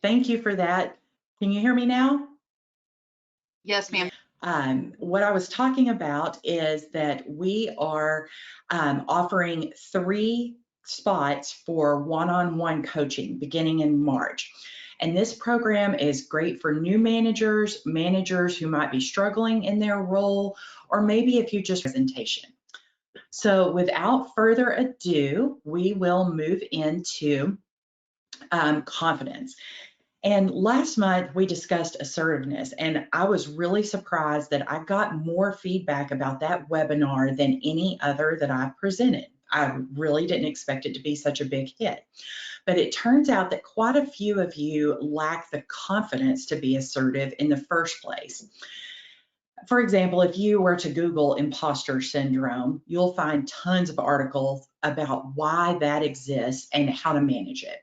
Thank you for that. Can you hear me now? Yes, ma'am. What I was talking about is that we are offering 3 spots for one-on-one coaching beginning in March. And this program is great for new managers, managers who might be struggling in their role, or maybe if you just presentation. So without further ado, we will move into confidence. And last month we discussed assertiveness, and I was really surprised that I got more feedback about that webinar than any other that I presented. I really didn't expect it to be such a big hit. But it turns out that quite a few of you lack the confidence to be assertive in the first place. For example, if you were to Google imposter syndrome, you'll find tons of articles about why that exists and how to manage it.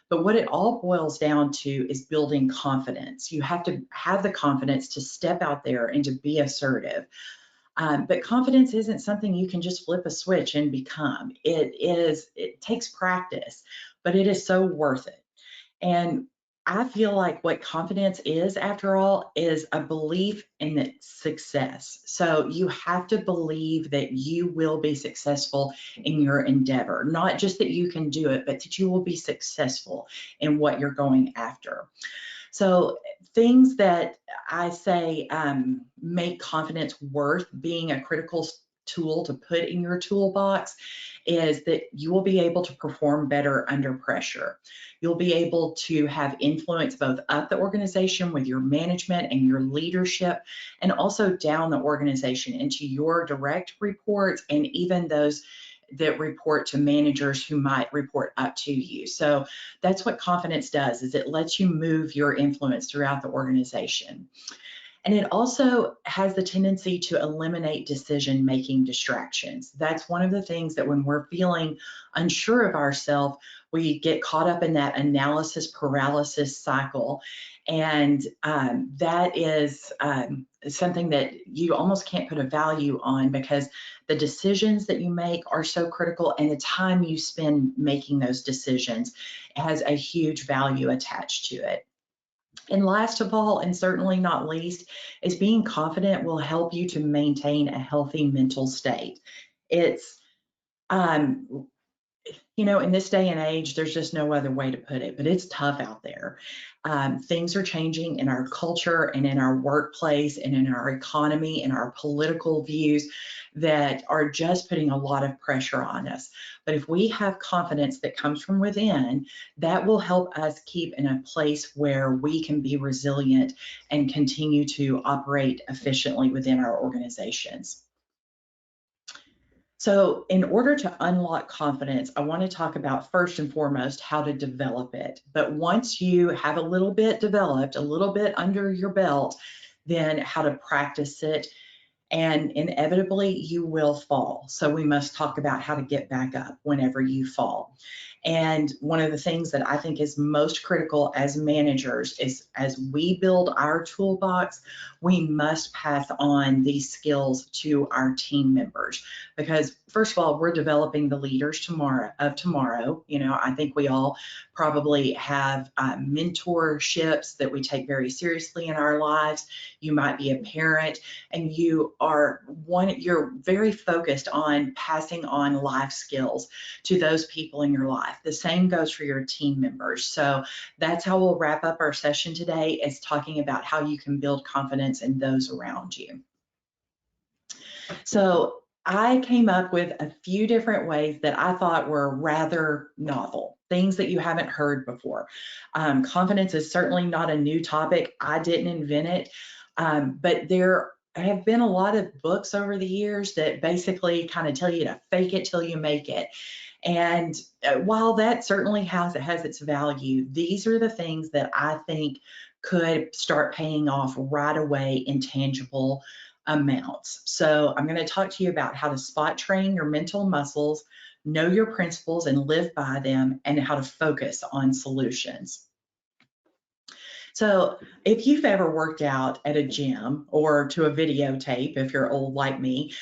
But what it all boils down to is building confidence. You have to have the confidence to step out there and to be assertive. But confidence isn't something you can just flip a switch and become. It takes practice, but it is so worth it. And I feel like what confidence is, after all, is a belief in the success. So you have to believe that you will be successful in your endeavor, not just that you can do it, but that you will be successful in what you're going after. So things that I say make confidence worth being a critical tool to put in your toolbox is that you will be able to perform better under pressure. You'll be able to have influence both up the organization with your management and your leadership, and also down the organization into your direct reports and even those that report to managers who might report up to you. So that's what confidence does, is it lets you move your influence throughout the organization. And it also has the tendency to eliminate decision-making distractions. That's one of the things that when we're feeling unsure of ourselves, we get caught up in that analysis paralysis cycle. And that is something that you almost can't put a value on, because the decisions that you make are so critical, and the time you spend making those decisions has a huge value attached to it. And last of all, and certainly not least, is being confident will help you to maintain a healthy mental state. It's um, in this day and age, there's just no other way to put it, but it's tough out there. Things are changing in our culture and in our workplace and in our economy and our political views that are just putting a lot of pressure on us. But if we have confidence that comes from within, that will help us keep in a place where we can be resilient and continue to operate efficiently within our organizations. So in order to unlock confidence, I want to talk about first and foremost how to develop it. But once you have a little bit developed, a little bit under your belt, then how to practice it. And inevitably you will fall. So we must talk about how to get back up whenever you fall. And one of the things that I think is most critical as managers is, as we build our toolbox, we must pass on these skills to our team members. Because first of all, we're developing the leaders tomorrow. I think we all probably have mentorships that we take very seriously in our lives. You might be a parent, and you're very focused on passing on life skills to those people in your life. The same goes for your team members. So that's how we'll wrap up our session today, is talking about how you can build confidence in those around you. So I came up with a few different ways that I thought were rather novel, things that you haven't heard before. Confidence is certainly not a new topic. I didn't invent it, but there have been a lot of books over the years that basically kind of tell you to fake it till you make it. And while that certainly has its value, these are the things that I think could start paying off right away in tangible amounts. So I'm going to talk to you about how to spot train your mental muscles, know your principles and live by them, and how to focus on solutions. So if you've ever worked out at a gym or to a videotape, if you're old like me,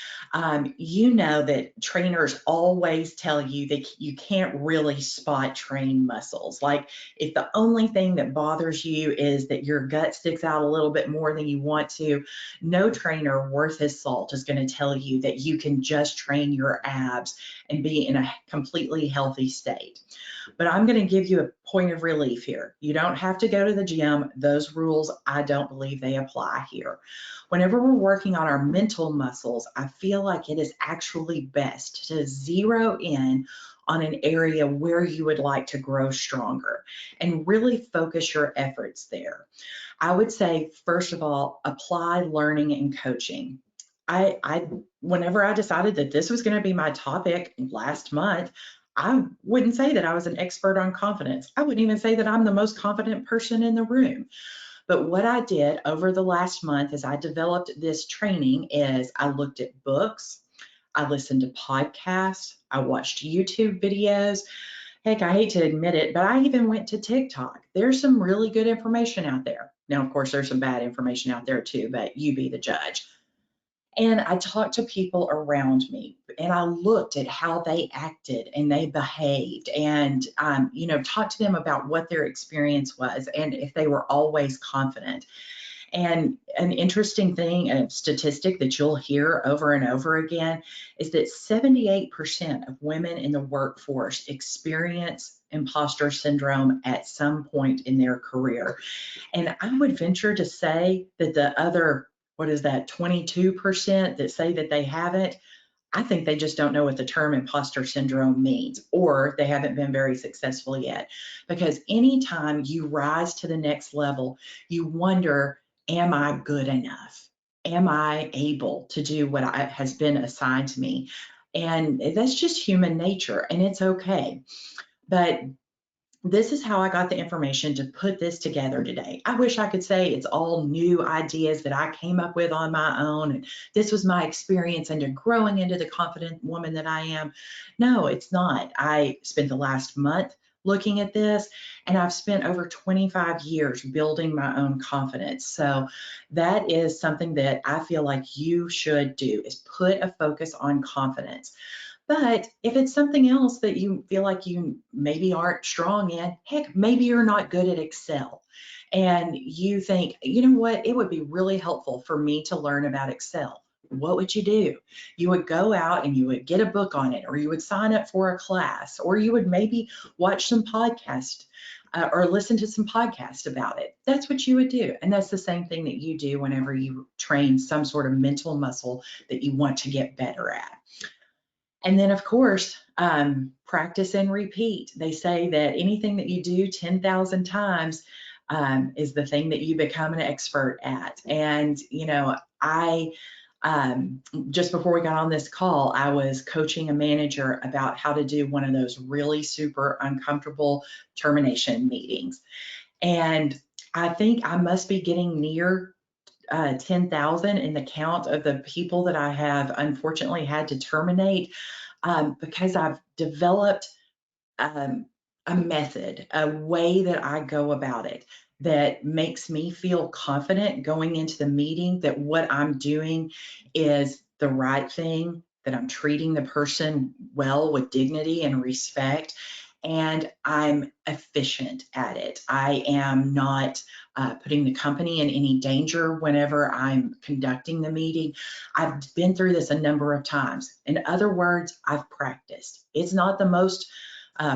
you know that trainers always tell you that you can't really spot train muscles. Like if the only thing that bothers you is that your gut sticks out a little bit more than you want to, no trainer worth his salt is going to tell you that you can just train your abs and be in a completely healthy state. But I'm going to give you a point of relief here. You don't have to go to the gym. Those rules, I don't believe they apply here. Whenever we're working on our mental muscles, I feel like it is actually best to zero in on an area where you would like to grow stronger and really focus your efforts there. I would say, first of all, apply learning and coaching. Whenever I decided that this was going to be my topic last month, I wouldn't say that I was an expert on confidence. I wouldn't even say that I'm the most confident person in the room. But what I did over the last month as I developed this training is I looked at books, I listened to podcasts, I watched YouTube videos. Heck, I hate to admit it, but I even went to TikTok. There's some really good information out there. Now, of course, there's some bad information out there too, but you be the judge. And I talked to people around me and I looked at how they acted and they behaved and, talked to them about what their experience was and if they were always confident. And an interesting thing, a statistic that you'll hear over and over again, is that 78% of women in the workforce experience imposter syndrome at some point in their career. And I would venture to say that the other, what is that, 22% that say that they haven't, I think they just don't know what the term imposter syndrome means, or they haven't been very successful yet. Because anytime you rise to the next level, you wonder, am I good enough? Am I able to do what has been assigned to me? And that's just human nature, and it's okay. But this is how I got the information to put this together today. I wish I could say it's all new ideas that I came up with on my own and this was my experience into growing into the confident woman that I am. No, it's not. I spent the last month looking at this and I've spent over 25 years building my own confidence. So that is something that I feel like you should do, is put a focus on confidence. But if it's something else that you feel like you maybe aren't strong in, heck, maybe you're not good at Excel. And you think, you know what, it would be really helpful for me to learn about Excel. What would you do? You would go out and you would get a book on it, or you would sign up for a class, or you would maybe watch some podcast or listen to some podcast about it. That's what you would do. And that's the same thing that you do whenever you train some sort of mental muscle that you want to get better at. And then, of course, practice and repeat. They say that anything that you do 10,000 times is the thing that you become an expert at. And, I just before we got on this call, I was coaching a manager about how to do one of those really super uncomfortable termination meetings. And I think I must be getting near 10,000 in the count of the people that I have unfortunately had to terminate, because I've developed um, a method, a way that I go about it that makes me feel confident going into the meeting that what I'm doing is the right thing, that I'm treating the person well with dignity and respect, and I'm efficient at it. I am not putting the company in any danger whenever I'm conducting the meeting. I've been through this a number of times. In other words, I've practiced. It's not the most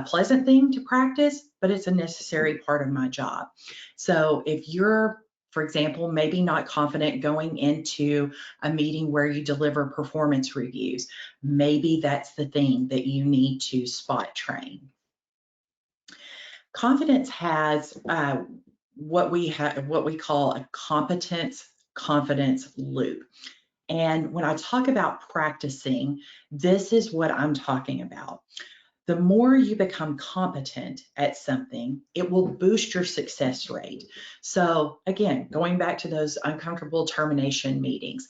pleasant thing to practice, but it's a necessary part of my job. So if you're, for example, maybe not confident going into a meeting where you deliver performance reviews, maybe that's the thing that you need to spot train. Confidence has what we call a competence confidence loop. And when I talk about practicing, this is what I'm talking about. The more you become competent at something, it will boost your success rate. So again, going back to those uncomfortable termination meetings,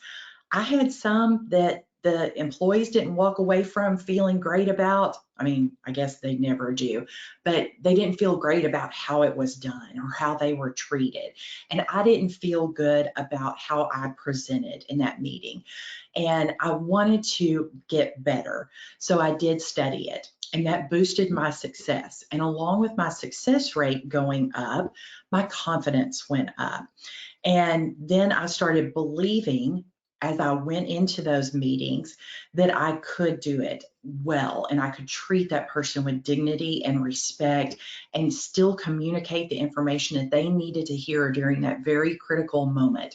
I had some that the employees didn't walk away from feeling great about, I mean, I guess they never do, but they didn't feel great about how it was done or how they were treated. And I didn't feel good about how I presented in that meeting. And I wanted to get better. So I did study it, and that boosted my success. And along with my success rate going up, my confidence went up. And then I started believing as I went into those meetings that I could do it well and I could treat that person with dignity and respect and still communicate the information that they needed to hear during that very critical moment.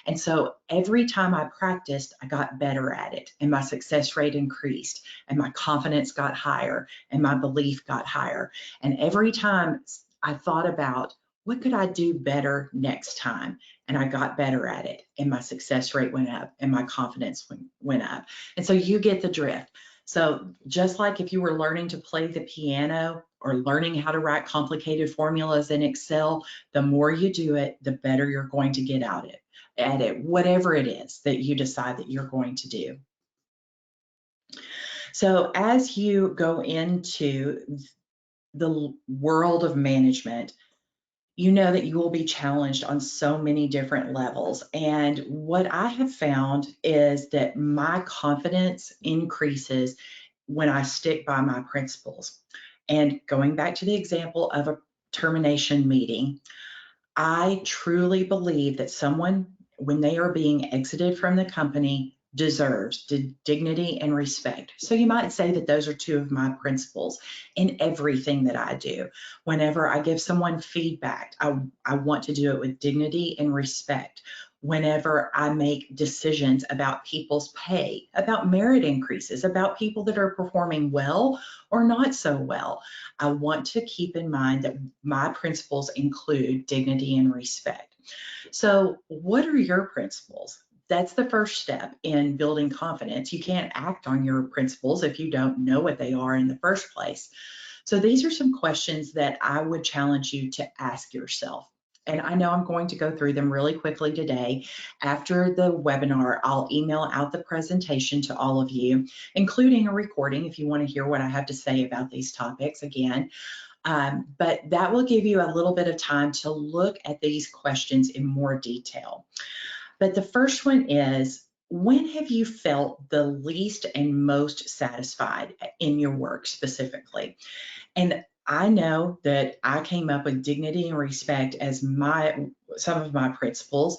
And so every time I practiced, I got better at it, and my success rate increased, and my confidence got higher, and my belief got higher. And every time I thought about, what could I do better next time? And I got better at it, and my success rate went up, and my confidence went up. And so you get the drift. So just like if you were learning to play the piano or learning how to write complicated formulas in Excel, the more you do it, the better you're going to get at it, whatever it is that you decide that you're going to do. So as you go into the world of management, you know that you will be challenged on so many different levels. And what I have found is that my confidence increases when I stick by my principles. And going back to the example of a termination meeting, I truly believe that someone, when they are being exited from the company, deserves dignity and respect. So you might say that those are two of my principles in everything that I do. Whenever I give someone feedback, I want to do it with dignity and respect. Whenever I make decisions about people's pay, about merit increases, about people that are performing well or not so well, I want to keep in mind that my principles include dignity and respect. So, what are your principles? That's the first step in building confidence. You can't act on your principles if you don't know what they are in the first place. So, these are some questions that I would challenge you to ask yourself. And I know I'm going to go through them really quickly today. After the webinar, I'll email out the presentation to all of you, including a recording if you want to hear what I have to say about these topics again. But that will give you a little bit of time to look at these questions in more detail. But the first one is, when have you felt the least and most satisfied in your work specifically? And I know that I came up with dignity and respect as some of my principles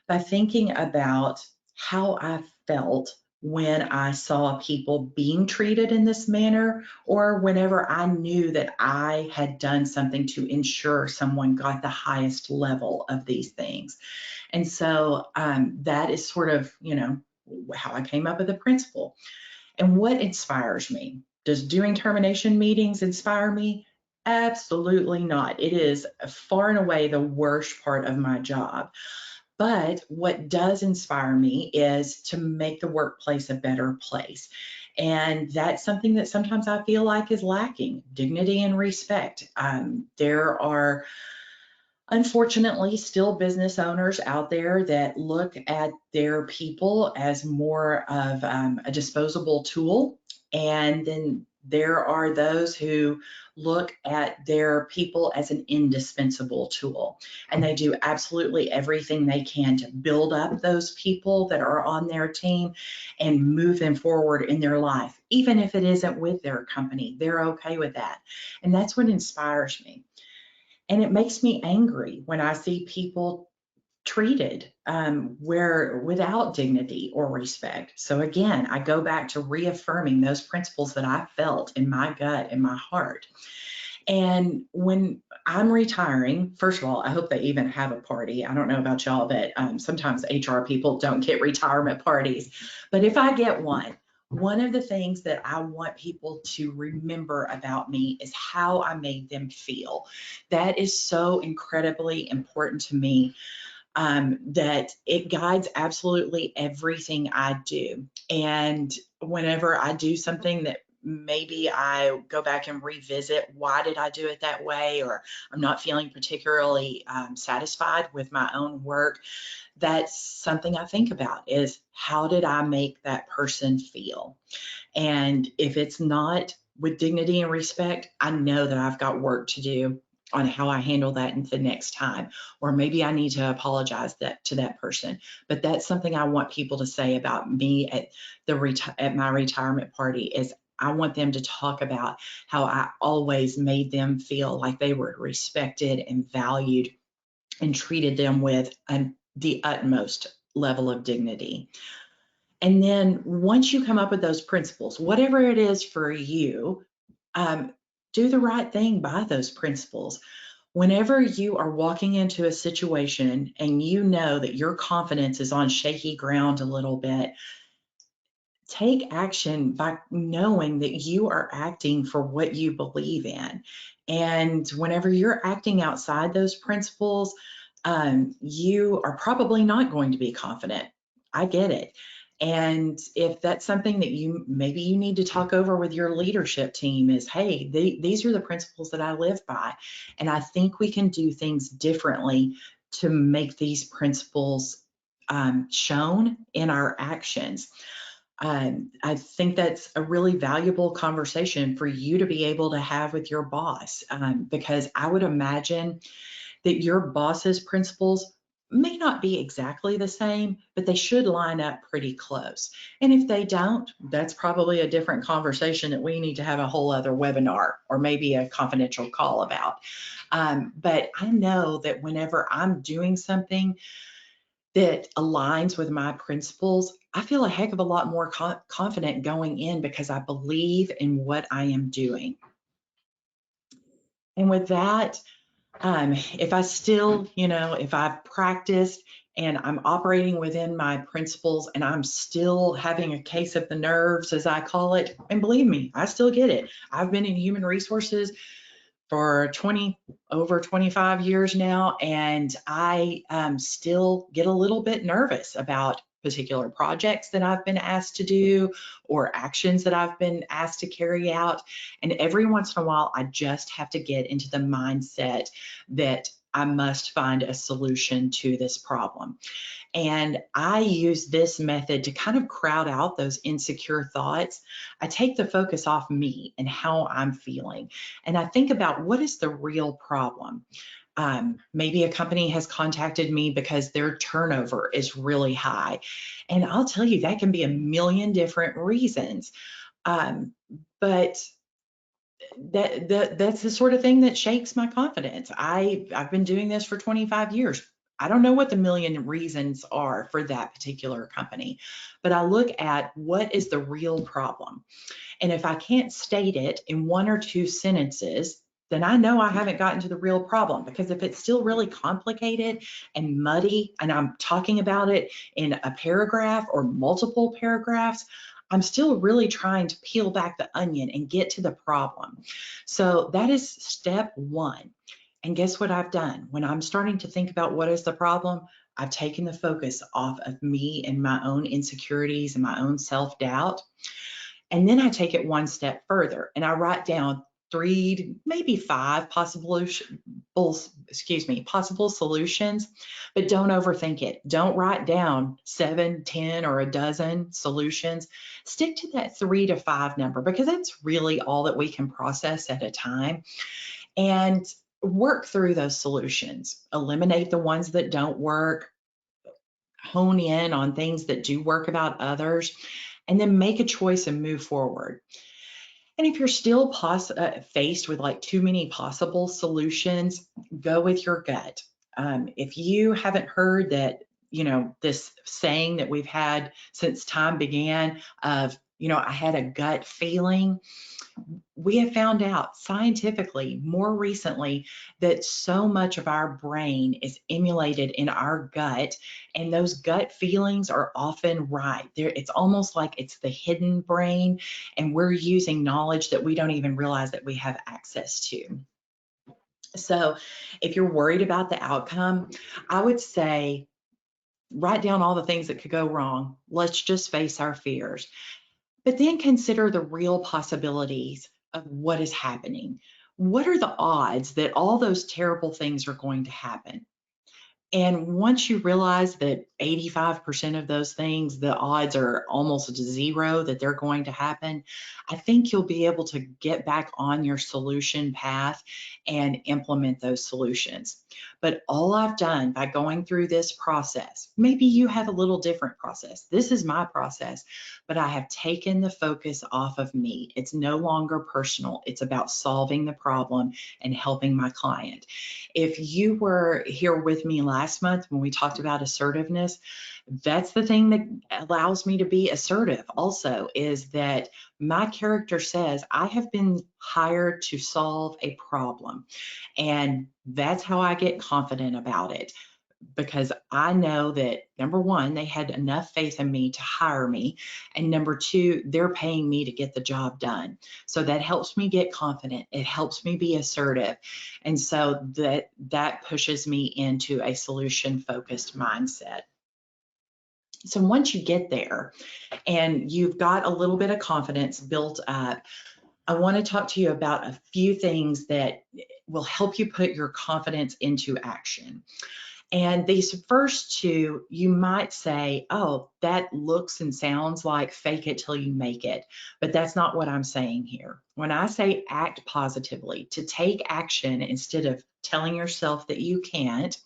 by thinking about how I felt when I saw people being treated in this manner, or whenever I knew that I had done something to ensure someone got the highest level of these things. And so that is sort of, how I came up with the principle. And what inspires me? Does doing termination meetings inspire me? Absolutely not. It is far and away the worst part of my job. But what does inspire me is to make the workplace a better place. And that's something that sometimes I feel like is lacking, dignity and respect. There are unfortunately still business owners out there that look at their people as more of a disposable tool. And then there are those who look at their people as an indispensable tool. And they do absolutely everything they can to build up those people that are on their team and move them forward in their life. Even if it isn't with their company, they're okay with that. And that's what inspires me. And it makes me angry when I see people treated where without dignity or respect. So again, I go back to reaffirming those principles that I felt in my gut and my heart. And when I'm retiring, first of all, I hope they even have a party. I don't know about y'all, but sometimes HR people don't get retirement parties. But if I get one of the things that I want people to remember about me is how I made them feel. That is so incredibly important to me, that it guides absolutely everything I do. And whenever I do something that maybe I go back and revisit, why did I do it that way? Or I'm not feeling particularly satisfied with my own work. That's something I think about, is how did I make that person feel? And if it's not with dignity and respect, I know that I've got work to do on how I handle that the next time. Or maybe I need to apologize to that person. But that's something I want people to say about me at my retirement party, is I want them to talk about how I always made them feel like they were respected and valued and treated them with the utmost level of dignity. And then once you come up with those principles, whatever it is for you, do the right thing by those principles. Whenever you are walking into a situation and you know that your confidence is on shaky ground a little bit, take action by knowing that you are acting for what you believe in. And whenever you're acting outside those principles, you are probably not going to be confident. I get it. And if that's something that maybe you need to talk over with your leadership team, is, hey, these are the principles that I live by. And I think we can do things differently to make these principles shown in our actions. I think that's a really valuable conversation for you to be able to have with your boss, because I would imagine that your boss's principles may not be exactly the same, but they should line up pretty close. And if they don't, that's probably a different conversation that we need to have a whole other webinar or maybe a confidential call about. But I know that whenever I'm doing something that aligns with my principles, I feel a heck of a lot more confident going in, because I believe in what I am doing. And with that, if I still, if I've practiced and I'm operating within my principles and I'm still having a case of the nerves, as I call it, and believe me, I still get it. I've been in human resources for over 25 years now, and I still get a little bit nervous about particular projects that I've been asked to do or actions that I've been asked to carry out. And every once in a while, I just have to get into the mindset that I must find a solution to this problem. And I use this method to kind of crowd out those insecure thoughts. I take the focus off me and how I'm feeling. And I think about, what is the real problem? Maybe a company has contacted me because their turnover is really high. And I'll tell you, that can be a million different reasons. But that's the sort of thing that shakes my confidence. I've been doing this for 25 years. I don't know what the million reasons are for that particular company, but I look at, what is the real problem? And if I can't state it in one or two sentences, then I know I haven't gotten to the real problem. Because if it's still really complicated and muddy, and I'm talking about it in a paragraph or multiple paragraphs, I'm still really trying to peel back the onion and get to the problem. So that is step one. And guess what I've done? When I'm starting to think about what is the problem, I've taken the focus off of me and my own insecurities and my own self-doubt. And then I take it one step further and I write down 3, maybe 5 possible solutions, but don't overthink it. Don't write down 7, 10, or a dozen solutions. Stick to that 3 to 5 number, because that's really all that we can process at a time. And work through those solutions. Eliminate the ones that don't work. Hone in on things that do work about others, and then make a choice and move forward. And if you're still faced with like too many possible solutions, go with your gut. If you haven't heard that, this saying that we've had since time began of, I had a gut feeling, we have found out scientifically more recently that so much of our brain is emulated in our gut, and those gut feelings are often right. It's almost like it's the hidden brain, and we're using knowledge that we don't even realize that we have access to. So if you're worried about the outcome, I would say write down all the things that could go wrong. Let's just face our fears. But then consider the real possibilities of what is happening. What are the odds that all those terrible things are going to happen? And once you realize that 85% of those things, the odds are almost zero that they're going to happen, I think you'll be able to get back on your solution path and implement those solutions. But all I've done by going through this process, maybe you have a little different process. This is my process, but I have taken the focus off of me. It's no longer personal. It's about solving the problem and helping my client. If you were here with me last month when we talked about assertiveness, that's the thing that allows me to be assertive also, is that my character says I have been hired to solve a problem. And that's how I get confident about it, because I know that number one, they had enough faith in me to hire me. And number two, they're paying me to get the job done. So that helps me get confident. It helps me be assertive. And so that pushes me into a solution focused mindset. So once you get there and you've got a little bit of confidence built up, I want to talk to you about a few things that will help you put your confidence into action. And these first two, you might say, oh, that looks and sounds like fake it till you make it. But that's not what I'm saying here. When I say act positively, to take action instead of telling yourself that you can't,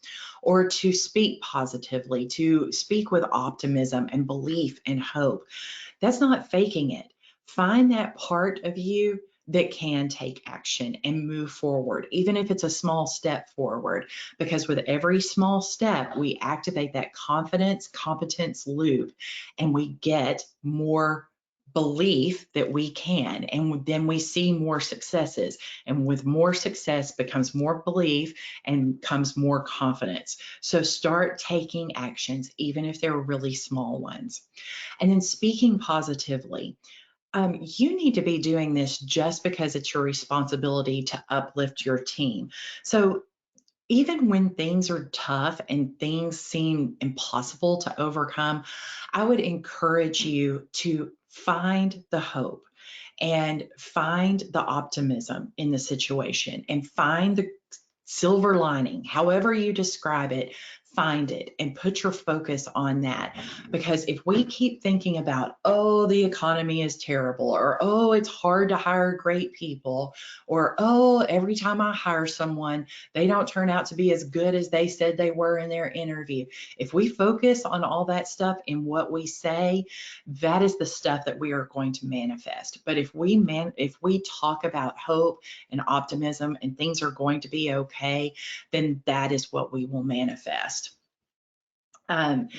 or to speak positively, to speak with optimism and belief and hope, that's not faking it. Find that part of you that can take action and move forward, even if it's a small step forward, because with every small step, we activate that confidence, competence loop, and we get more belief that we can, and then we see more successes, and with more success becomes more belief and comes more confidence. So start taking actions, even if they're really small ones. And then speaking positively, you need to be doing this just because it's your responsibility to uplift your team. So even when things are tough and things seem impossible to overcome, I would encourage you to find the hope and find the optimism in the situation and find the silver lining, however you describe it, find it and put your focus on that. Because if we keep thinking about, oh, the economy is terrible, or oh, it's hard to hire great people, or oh, every time I hire someone, they don't turn out to be as good as they said they were in their interview. If we focus on all that stuff in what we say, that is the stuff that we are going to manifest. But if we talk about hope and optimism and things are going to be okay, then that is what we will manifest. Um,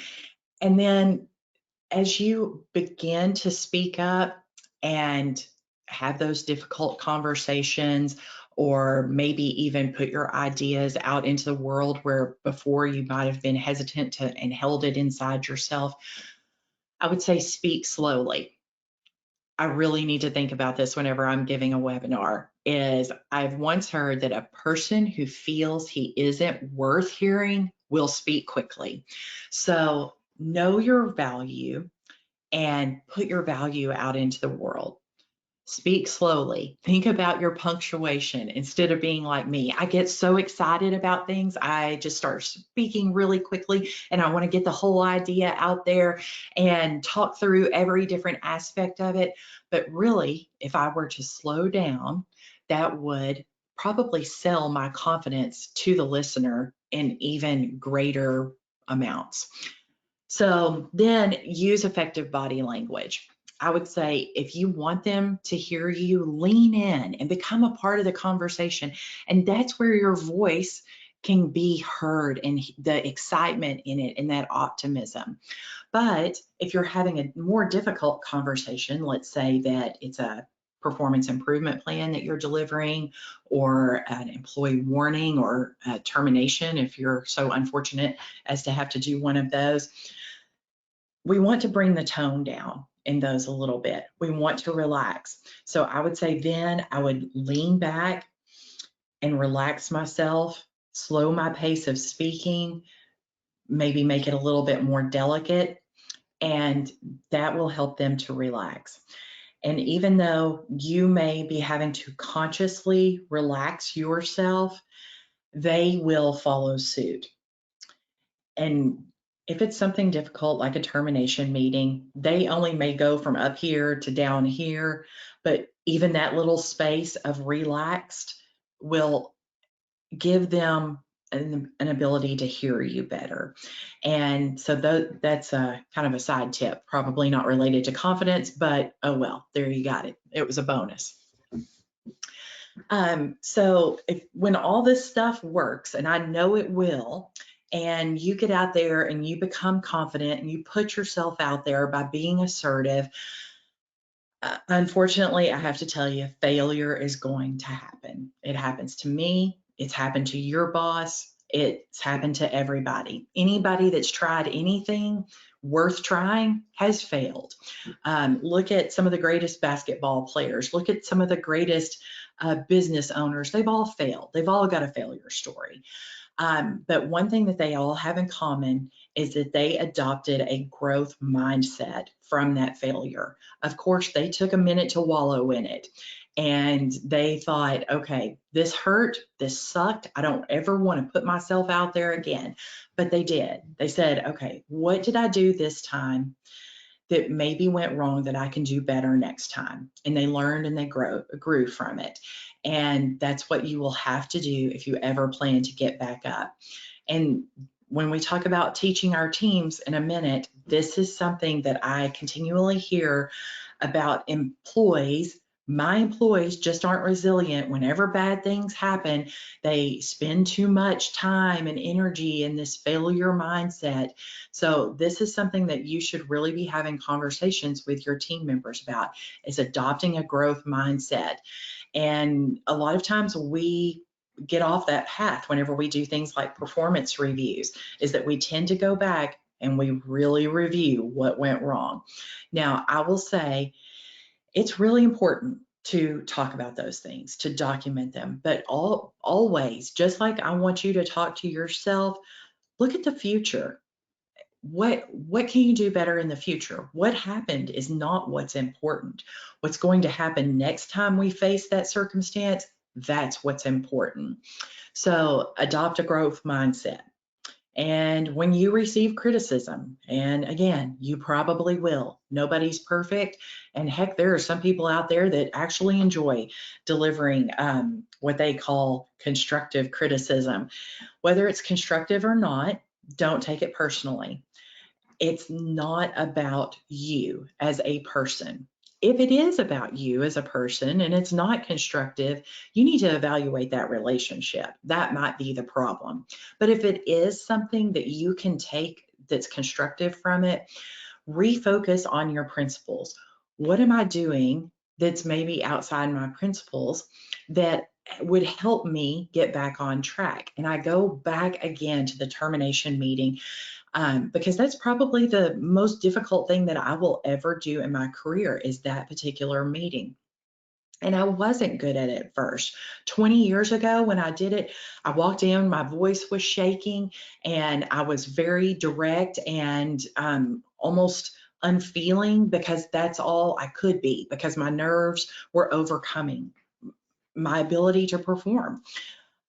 and then as you begin to speak up and have those difficult conversations, or maybe even put your ideas out into the world where before you might have been hesitant to and held it inside yourself, I would say speak slowly. I really need to think about this whenever I'm giving a webinar. Is I've once heard that a person who feels he isn't worth hearing will speak quickly. So know your value and put your value out into the world. Speak slowly. Think about your punctuation instead of being like me. I get so excited about things. I just start speaking really quickly and I want to get the whole idea out there and talk through every different aspect of it. But really, if I were to slow down, that would probably sell my confidence to the listener in even greater amounts. So then use effective body language. I would say if you want them to hear you, lean in and become a part of the conversation. And that's where your voice can be heard and the excitement in it and that optimism. But if you're having a more difficult conversation, let's say that it's a performance improvement plan that you're delivering, or an employee warning, or a termination, if you're so unfortunate as to have to do one of those, we want to bring the tone down in those a little bit. We want to relax. So I would say then I would lean back and relax myself, slow my pace of speaking, maybe make it a little bit more delicate, and that will help them to relax. And even though you may be having to consciously relax yourself, they will follow suit. And if it's something difficult like a termination meeting, they only may go from up here to down here, but even that little space of relaxed will give them an ability to hear you better. And so that's a kind of a side tip, probably not related to confidence, but oh well, there you got it. It was a bonus. So when all this stuff works, and I know it will, and you get out there and you become confident and you put yourself out there by being assertive, unfortunately, I have to tell you, failure is going to happen. It happens to me. It's happened to your boss. It's happened to everybody. Anybody that's tried anything worth trying has failed. Look at some of the greatest basketball players. Look at some of the greatest business owners. They've all failed. They've all got a failure story. But one thing that they all have in common is that they adopted a growth mindset from that failure. Of course, they took a minute to wallow in it and they thought, okay, this hurt, this sucked. I don't ever want to put myself out there again. But they did. They said, okay, what did I do this time that maybe went wrong that I can do better next time? And they learned and they grew from it. And that's what you will have to do if you ever plan to get back up. And when we talk about teaching our teams in a minute, this is something that I continually hear about employees. My employees just aren't resilient. Whenever bad things happen, they spend too much time and energy in this failure mindset. So this is something that you should really be having conversations with your team members about, is adopting a growth mindset. And a lot of times we get off that path whenever we do things like performance reviews, is that we tend to go back and we really review what went wrong. Now, I will say it's really important to talk about those things, to document them, but always, just like I want you to talk to yourself, look at the future. What can you do better in the future? What happened is not what's important. What's going to happen next time we face that circumstance, that's what's important. So adopt a growth mindset. And when you receive criticism, and again, you probably will, nobody's perfect. And heck, there are some people out there that actually enjoy delivering what they call constructive criticism. Whether it's constructive or not, don't take it personally. It's not about you as a person. If it is about you as a person and it's not constructive, you need to evaluate that relationship. That might be the problem. But if it is something that you can take that's constructive from it, refocus on your principles. What am I doing that's maybe outside my principles that would help me get back on track? And I go back again to the termination meeting, because that's probably the most difficult thing that I will ever do in my career, is that particular meeting. And I wasn't good at it first. 20 years ago when I did it, I walked in, my voice was shaking, and I was very direct and almost unfeeling, because that's all I could be, because my nerves were overcoming my ability to perform.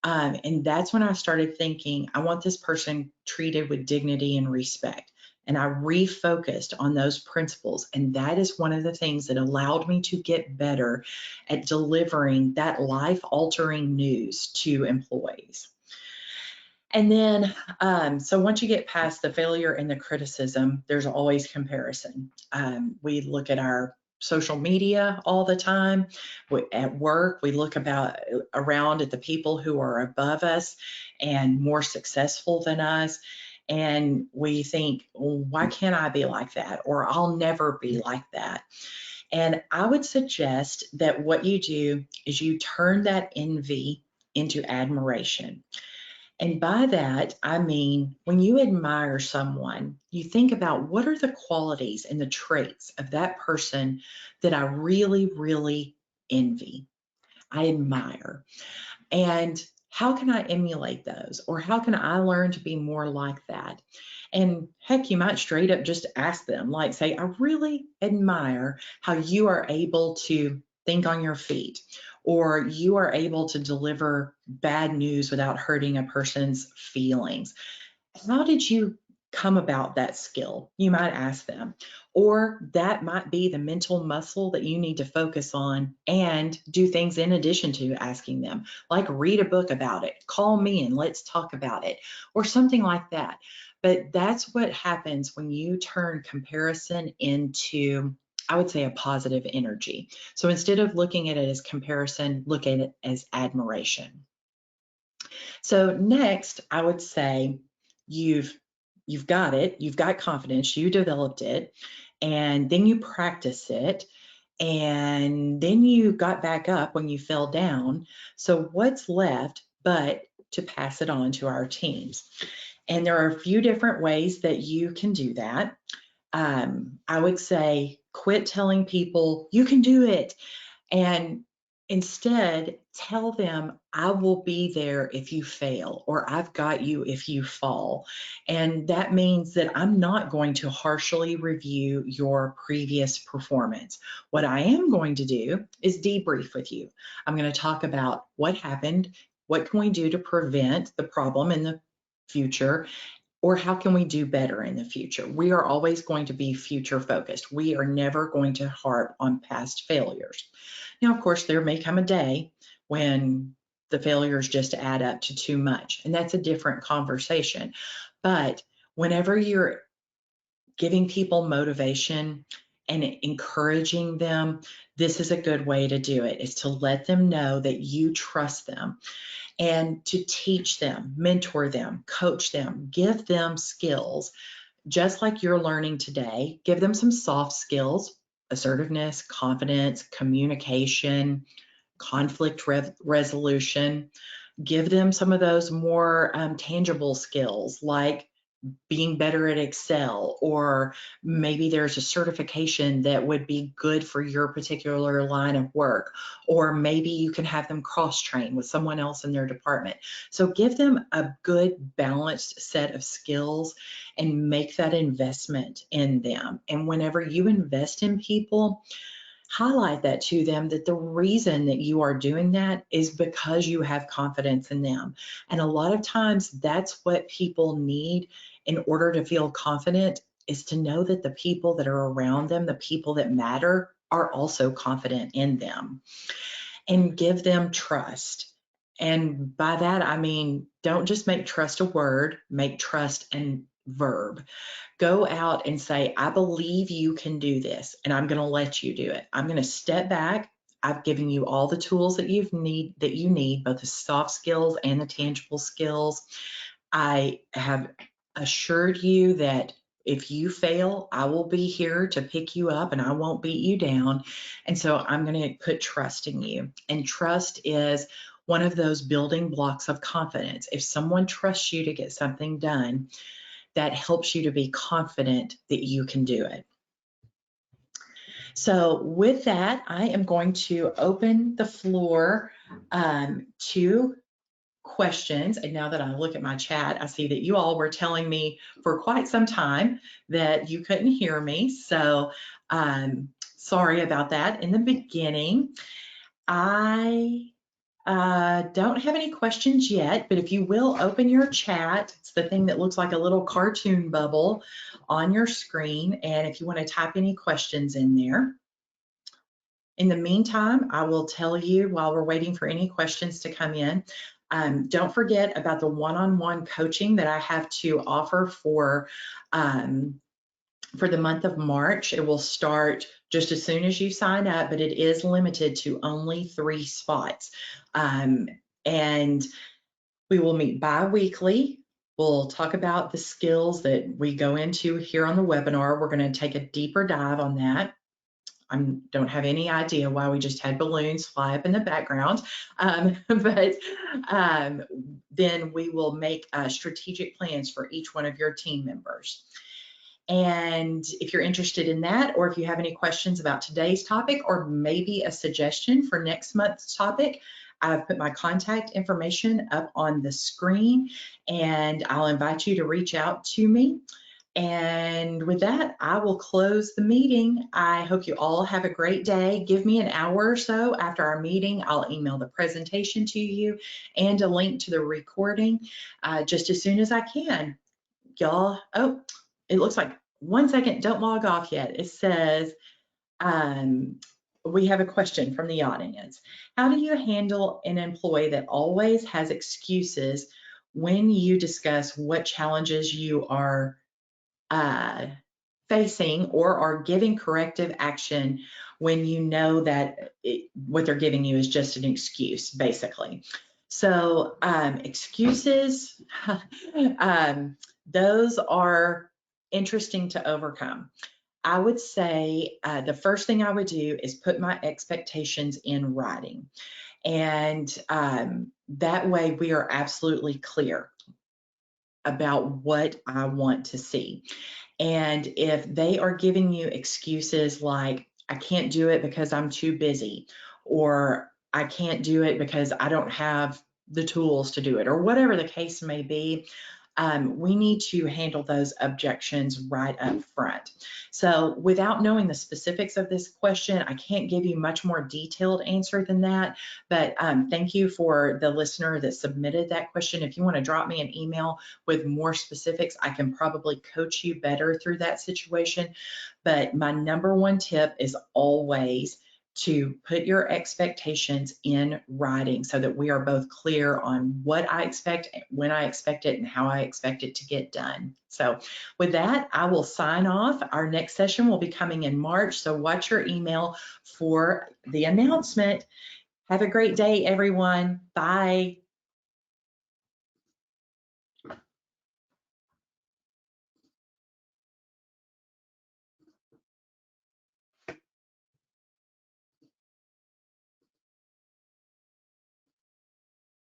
And that's when I started thinking, I want this person treated with dignity and respect. And I refocused on those principles. And that is one of the things that allowed me to get better at delivering that life altering news to employees. And then, so once you get past the failure and the criticism, there's always comparison. We look at our social media all the time. At work, we look around at the people who are above us and more successful than us. And we think, well, why can't I be like that? Or I'll never be like that. And I would suggest that what you do is you turn that envy into admiration. And by that, I mean, when you admire someone, you think about what are the qualities and the traits of that person that I really, really envy, I admire. And how can I emulate those? Or how can I learn to be more like that? And heck, you might straight up just ask them, like, say, I really admire how you are able to think on your feet, or you are able to deliver bad news without hurting a person's feelings. How did you come about that skill? You might ask them. Or that might be the mental muscle that you need to focus on and do things in addition to asking them, like read a book about it, call me and let's talk about it, or something like that. But that's what happens when you turn comparison into, I would say, a positive energy. So instead of looking at it as comparison, look at it as admiration. So next, I would say you've you've got it, you've got confidence, you developed it, and then you practice it, and then you got back up when you fell down. So what's left but to pass it on to our teams? And there are a few different ways that you can do that. I would say quit telling people you can do it, and instead tell them, I will be there if you fail, or I've got you if you fall. And that means that I'm not going to harshly review your previous performance. What I am going to do is debrief with you. I'm going to talk about what happened, what can we do to prevent the problem in the future, or how can we do better in the future? We are always going to be future focused. We are never going to harp on past failures. Now, of course, there may come a day when the failures just add up to too much, and that's a different conversation. But whenever you're giving people motivation and encouraging them, this is a good way to do it, is to let them know that you trust them and to teach them, mentor them, coach them, give them skills, just like you're learning today. Give them some soft skills: assertiveness, confidence, communication, conflict resolution. Give them some of those more tangible skills, like being better at Excel, or maybe there's a certification that would be good for your particular line of work, or maybe you can have them cross train with someone else in their department. So give them a good balanced set of skills and make that investment in them. And whenever you invest in people, highlight that to them, that the reason that you are doing that is because you have confidence in them. And a lot of times that's what people need in order to feel confident, is to know that the people that are around them, the people that matter, are also confident in them. And give them trust. And by that, I mean, don't just make trust a word, make trust a verb. Go out and say, I believe you can do this, and I'm going to let you do it. I'm going to step back. I've given you all the tools that you need, both the soft skills and the tangible skills. I have assured you that if you fail, I will be here to pick you up and I won't beat you down. And so I'm going to put trust in you. And trust is one of those building blocks of confidence. If someone trusts you to get something done, that helps you to be confident that you can do it. So with that, I am going to open the floor to questions. And now that I look at my chat, I see that you all were telling me for quite some time that you couldn't hear me. So sorry about that in the beginning. I don't have any questions yet, but if you will open your chat, it's the thing that looks like a little cartoon bubble on your screen. And if you want to type any questions in there. In the meantime, I will tell you while we're waiting for any questions to come in, don't forget about the one-on-one coaching that I have to offer for the month of March. It will start just as soon as you sign up, but it is limited to only 3 spots. And we will meet bi-weekly. We'll talk about the skills that we go into here on the webinar. We're going to take a deeper dive on that. I don't have any idea why we just had balloons fly up in the background, but then we will make strategic plans for each one of your team members. And if you're interested in that, or if you have any questions about today's topic, or maybe a suggestion for next month's topic, I've put my contact information up on the screen, and I'll invite you to reach out to me. And with that, I will close the meeting. I hope you all have a great day. Give me an hour or so after our meeting. I'll email the presentation to you and a link to the recording just as soon as I can. Y'all, oh, it looks like 1 second, don't log off yet. It says, we have a question from the audience. How do you handle an employee that always has excuses when you discuss what challenges you are facing or are giving corrective action when you know that what they're giving you is just an excuse, basically? So excuses, those are interesting to overcome. I would say the first thing I would do is put my expectations in writing. And that way we are absolutely clear about what I want to see. And if they are giving you excuses like, I can't do it because I'm too busy, or I can't do it because I don't have the tools to do it, or whatever the case may be, we need to handle those objections right up front. So without knowing the specifics of this question, I can't give you much more detailed answer than that, but thank you for the listener that submitted that question. If you want to drop me an email with more specifics, I can probably coach you better through that situation. But my number one tip is always to put your expectations in writing so that we are both clear on what I expect, when I expect it, and how I expect it to get done. So with that, I will sign off. Our next session will be coming in March, so watch your email for the announcement. Have a great day, everyone. Bye.